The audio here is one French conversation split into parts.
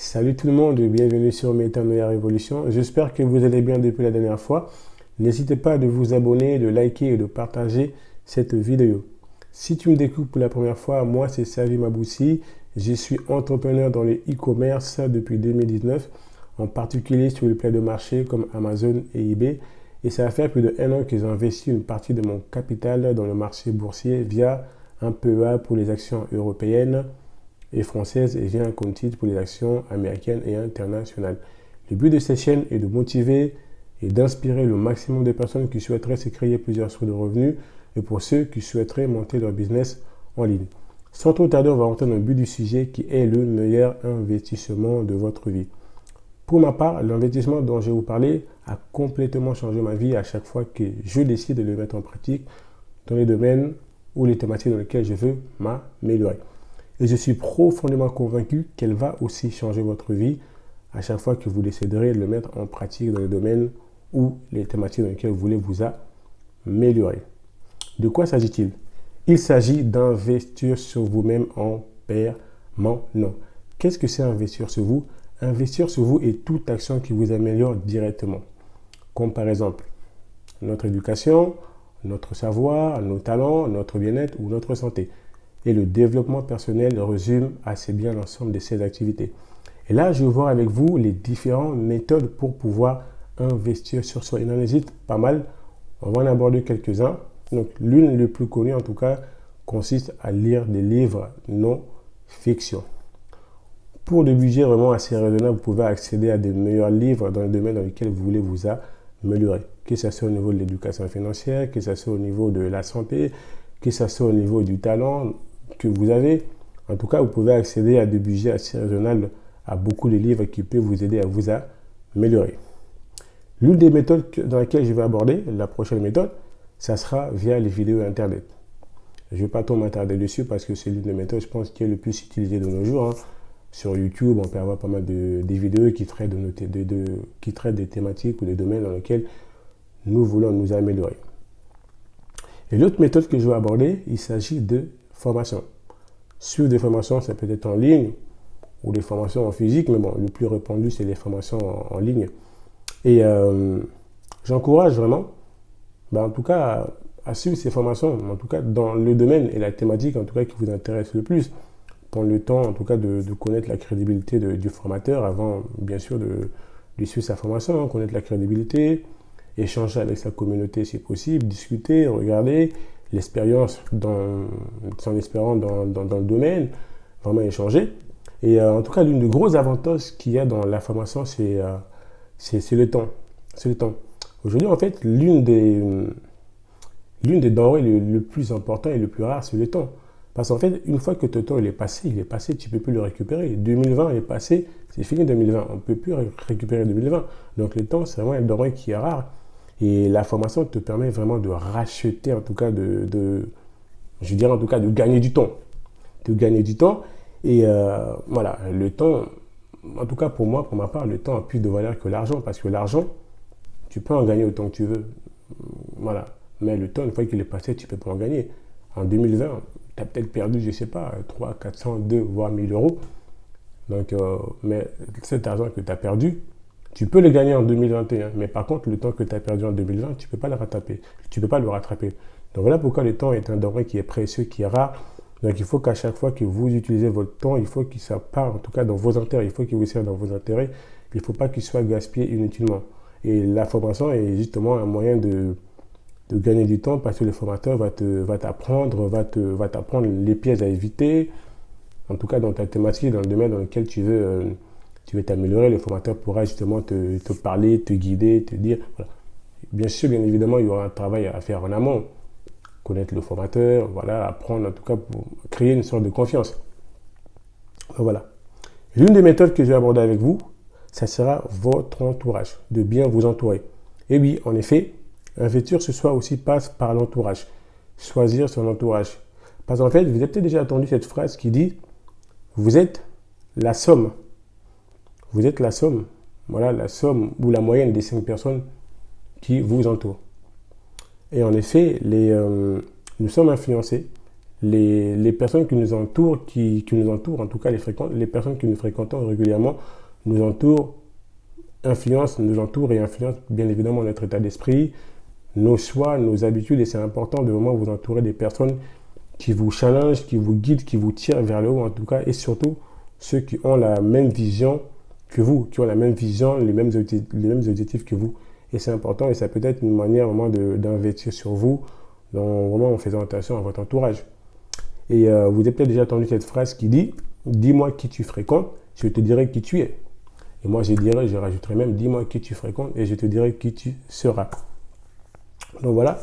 Salut tout le monde, bienvenue sur Métanoïa Révolution. J'espère que vous allez bien depuis la dernière fois. N'hésitez pas de vous abonner, de liker et de partager cette vidéo. Si tu me découvres pour la première fois, moi c'est Savi Maboussi. Je suis entrepreneur dans le e-commerce depuis 2019, en particulier sur les plans de marché comme Amazon et eBay. Et ça va faire plus d'1 an que j'ai investi une partie de mon capital dans le marché boursier via un PEA pour les actions européennes et française et via un compte titre pour les actions américaines et internationales. Le but de cette chaîne est de motiver et d'inspirer le maximum de personnes qui souhaiteraient se créer plusieurs sources de revenus et pour ceux qui souhaiteraient monter leur business en ligne. Sans trop tarder, on va rentrer dans le but du sujet qui est le meilleur investissement de votre vie. Pour ma part, l'investissement dont je vais vous parler a complètement changé ma vie à chaque fois que je décide de le mettre en pratique dans les domaines ou les thématiques dans lesquelles je veux m'améliorer. Et je suis profondément convaincu qu'elle va aussi changer votre vie à chaque fois que vous déciderez de le mettre en pratique dans les domaines ou les thématiques dans lesquelles vous voulez vous améliorer. De quoi s'agit-il? Il s'agit d'investir sur vous-même en permanence. Qu'est-ce que c'est investir sur vous? Investir sur vous est toute action qui vous améliore directement. Comme par exemple notre éducation, notre savoir, nos talents, notre bien-être ou notre santé. Et le développement personnel résume assez bien l'ensemble de ces activités. Et là, je vais voir avec vous les différentes méthodes pour pouvoir investir sur soi. Il en existe pas mal. On va en aborder quelques-uns. Donc, l'une des plus connues, en tout cas, consiste à lire des livres non-fiction. Pour des budgets vraiment assez raisonnables, vous pouvez accéder à des meilleurs livres dans le domaine dans lequel vous voulez vous améliorer. Que ce soit au niveau de l'éducation financière, que ce soit au niveau de la santé, que ce soit au niveau du talent que vous avez. En tout cas, vous pouvez accéder à des budgets assez raisonnables à beaucoup de livres qui peuvent vous aider à vous améliorer. L'une des méthodes dans laquelle je vais aborder, la prochaine méthode, ça sera via les vidéos Internet. Je ne vais pas trop m'attarder dessus parce que c'est l'une des méthodes, je pense, qui est le plus utilisée de nos jours. Sur YouTube, on peut avoir pas mal de vidéos qui traitent, qui traitent des thématiques ou des domaines dans lesquels nous voulons nous améliorer. Et l'autre méthode que je vais aborder, il s'agit de formation. Suivre des formations, ça peut être en ligne ou des formations en physique, mais bon, le plus répandu, c'est les formations en ligne. Et j'encourage vraiment, en tout cas, à suivre ces formations, en tout cas dans le domaine et la thématique, en tout cas, qui vous intéresse le plus. Prendre le temps, en tout cas, de connaître la crédibilité du formateur avant, bien sûr, de suivre sa formation, connaître la crédibilité, échanger avec sa communauté si possible, discuter, regarder l'expérience son expérience dans le domaine, vraiment échanger. Et en tout cas, l'une des gros avantages qu'il y a dans la formation, c'est le temps. C'est le temps. Aujourd'hui, en fait, l'une des denrées le plus important et le plus rare, c'est le temps. Parce qu'en fait, une fois que ton temps il est passé, tu ne peux plus le récupérer. 2020 est passé, c'est fini 2020. On ne peut plus récupérer 2020. Donc le temps, c'est vraiment une denrée qui est rare. Et la formation te permet vraiment de racheter, en tout cas, je dirais en tout cas, de gagner du temps. De gagner du temps. Et voilà, le temps, en tout cas pour moi, pour ma part, le temps a plus de valeur que l'argent. Parce que l'argent, tu peux en gagner autant que tu veux. Voilà. Mais le temps, une fois qu'il est passé, tu ne peux pas en gagner. En 2020, tu as peut-être perdu, je ne sais pas, 300, 400, 2, voire 1000 euros. Donc, mais cet argent que tu as perdu, tu peux le gagner en 2021, mais par contre, le temps que tu as perdu en 2020, tu ne peux pas le rattraper. Tu ne peux pas le rattraper. Donc voilà pourquoi le temps est un denrée qui est précieux, qui est rare. Donc il faut qu'à chaque fois que vous utilisez votre temps, il faut qu'il soit pas, en tout cas dans vos intérêts, il faut qu'il vous serve dans vos intérêts. Il ne faut pas qu'il soit gaspillé inutilement. Et la formation est justement un moyen de gagner du temps parce que le formateur va t'apprendre les pièges à éviter, en tout cas dans ta thématique, dans le domaine dans lequel tu veux t'améliorer. Le formateur pourra justement te parler, te guider, te dire. Voilà. Bien sûr, bien évidemment, il y aura un travail à faire en amont. Connaître le formateur, voilà, apprendre en tout cas pour créer une sorte de confiance. Donc, voilà. L'une des méthodes que je vais aborder avec vous, ça sera votre entourage, de bien vous entourer. Et oui, en effet, investir ce soir aussi passe par l'entourage. Choisir son entourage. Parce qu'en fait, vous avez peut-être déjà entendu cette phrase qui dit « Vous êtes la somme ». Vous êtes la somme, voilà, la somme ou la moyenne des 5 personnes qui vous entourent. Et en effet, nous sommes influencés les personnes qui nous entourent, qui nous entourent, en tout cas les personnes que nous fréquentons régulièrement, nous entourent, nous entourent et influencent bien évidemment notre état d'esprit, nos choix, nos habitudes. Et c'est important de vraiment vous entourer des personnes qui vous challengent, qui vous guident, qui vous tirent vers le haut en tout cas. Et surtout, ceux qui ont la même vision que vous, qui ont la même vision, les mêmes objectifs que vous. Et c'est important et ça peut être une manière vraiment d'investir sur vous, vraiment en faisant attention à votre entourage. Et vous avez peut-être déjà entendu cette phrase qui dit « Dis-moi qui tu fréquentes, je te dirai qui tu es ». Et moi, je rajouterai même « Dis-moi qui tu fréquentes et je te dirai qui tu seras ». Donc voilà.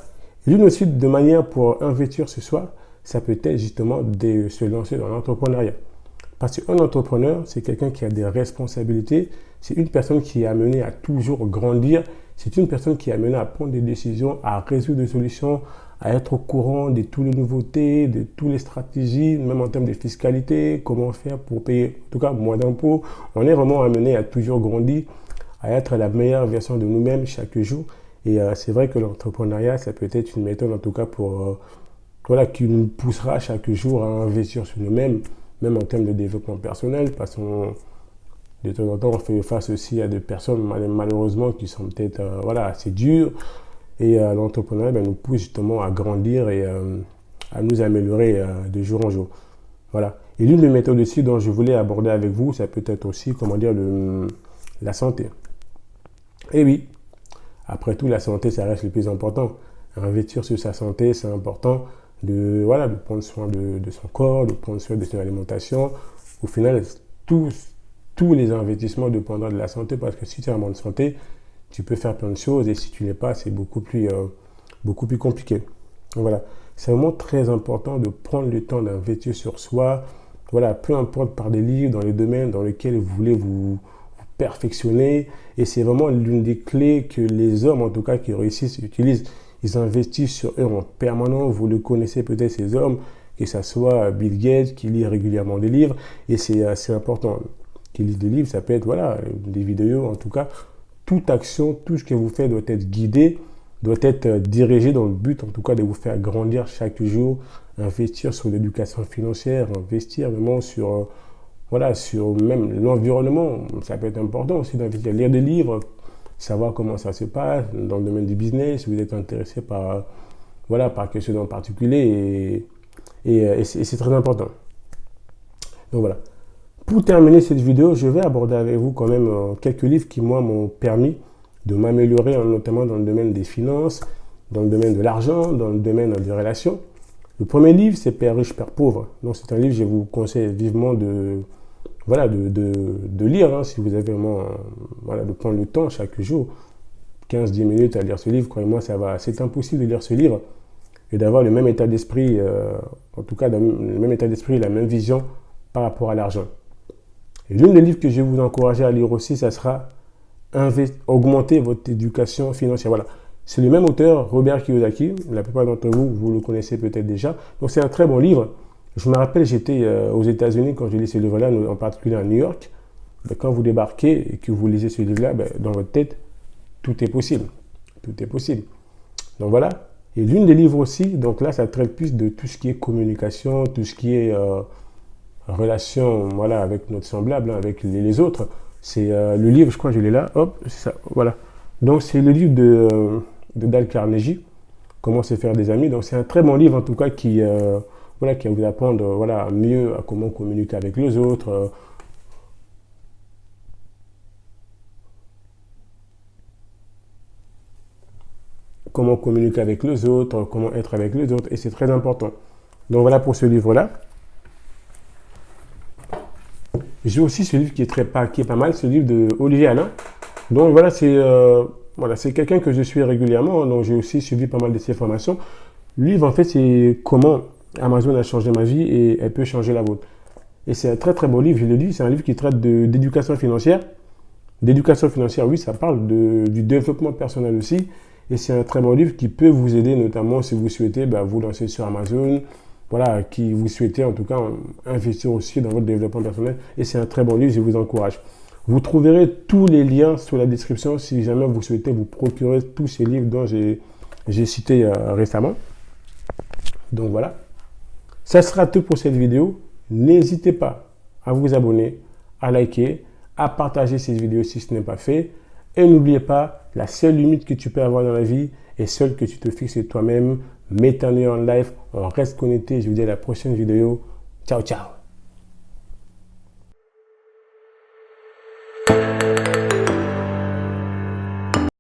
L'une aussi de manière pour investir ce soir, ça peut être justement de se lancer dans l'entrepreneuriat. Parce qu'un entrepreneur, c'est quelqu'un qui a des responsabilités, c'est une personne qui est amenée à toujours grandir, c'est une personne qui est amenée à prendre des décisions, à résoudre des solutions, à être au courant de toutes les nouveautés, de toutes les stratégies, même en termes de fiscalité, comment faire pour payer, en tout cas, moins d'impôts. On est vraiment amené à toujours grandir, à être la meilleure version de nous-mêmes chaque jour. Et c'est vrai que l'entrepreneuriat, ça peut être une méthode, en tout cas, voilà, qui nous poussera chaque jour à investir sur nous-mêmes, même en termes de développement personnel, parce que de temps en temps, on fait face aussi à des personnes, malheureusement, qui sont peut-être voilà, assez dures. Et l'entrepreneuriat nous pousse justement à grandir et à nous améliorer de jour en jour. Voilà. Et l'une des méthodes aussi dont je voulais aborder avec vous, ça peut être aussi, comment dire, la santé. Et oui, après tout, la santé, ça reste le plus important. Investir sur sa santé, c'est important de prendre soin de son corps, de prendre soin de son alimentation. Au final, tous les investissements dépendront de la santé parce que si tu es en bonne santé, tu peux faire plein de choses et si tu n'es pas, c'est beaucoup plus compliqué. Donc voilà, c'est vraiment très important de prendre le temps d'investir sur soi. Voilà, peu importe par des livres, dans les domaines dans lesquels vous voulez vous perfectionner. Et c'est vraiment l'une des clés que les hommes, en tout cas, qui réussissent, utilisent. Ils investissent sur eux en permanence. Vous le connaissez peut-être, ces hommes, que ce soit Bill Gates, qui lit régulièrement des livres. Et c'est important. Qui lit des livres, ça peut être voilà, des vidéos, en tout cas. Toute action, tout ce que vous faites doit être guidé, doit être dirigé dans le but, en tout cas, de vous faire grandir chaque jour, investir sur l'éducation financière, investir vraiment sur, sur même l'environnement. Ça peut être important aussi d'investir, lire des livres, savoir comment ça se passe dans le domaine du business, si vous êtes intéressé par quelque chose en particulier, et c'est très important. Donc voilà. Pour terminer cette vidéo, je vais aborder avec vous quand même quelques livres qui, moi, m'ont permis de m'améliorer, notamment dans le domaine des finances, dans le domaine de l'argent, dans le domaine des relations. Le premier livre, c'est Père riche, Père pauvre. Donc, c'est un livre que je vous conseille vivement de lire, hein, si vous avez vraiment, de prendre le temps chaque jour, 15-10 minutes à lire ce livre. Croyez-moi, c'est impossible de lire ce livre et d'avoir le même état d'esprit, en tout cas, le même état d'esprit, la même vision par rapport à l'argent. Et l'un des livres que je vais vous encourager à lire aussi, ça sera Augmenter votre éducation financière. Voilà. C'est le même auteur, Robert Kiyosaki. La plupart d'entre vous, vous le connaissez peut-être déjà. Donc, c'est un très bon livre. Je me rappelle, j'étais aux États-Unis quand je lis ce livre-là, en particulier à New York. Quand vous débarquez et que vous lisez ce livre-là, dans votre tête, tout est possible. Tout est possible. Donc, voilà. Et l'une des livres aussi, donc là, ça traite plus de tout ce qui est communication, tout ce qui est relation avec notre semblable, avec les autres. C'est le livre, je crois que je l'ai là, hop, c'est ça, voilà. Donc c'est le livre de Dale Carnegie, Comment se faire des amis. Donc c'est un très bon livre en tout cas qui va vous apprendre mieux à comment communiquer avec les autres, comment communiquer avec les autres, comment être avec les autres, et c'est très important. Donc voilà pour ce livre-là. J'ai aussi ce livre qui est pas mal, ce livre de Olivier Alain. Donc voilà, c'est quelqu'un que je suis régulièrement, donc j'ai aussi suivi pas mal de ses formations. Le livre, en fait, c'est comment Amazon a changé ma vie et elle peut changer la vôtre. Et c'est un très très beau livre, je le dis, c'est un livre qui traite d'éducation financière. D'éducation financière, oui, ça parle du développement personnel aussi. Et c'est un très bon livre qui peut vous aider, notamment si vous souhaitez vous lancer sur Amazon, qui vous souhaitez en tout cas investir aussi dans votre développement personnel. Et c'est un très bon livre, je vous encourage. Vous trouverez tous les liens sur la description si jamais vous souhaitez vous procurer tous ces livres dont j'ai cité récemment. Donc voilà. Ça sera tout pour cette vidéo. N'hésitez pas à vous abonner, à liker, à partager cette vidéo si ce n'est pas fait. Et n'oubliez pas, la seule limite que tu peux avoir dans la vie est celle que tu te fixes toi-même. Mets ton œil en live, on reste connecté. Je vous dis à la prochaine vidéo. Ciao, ciao.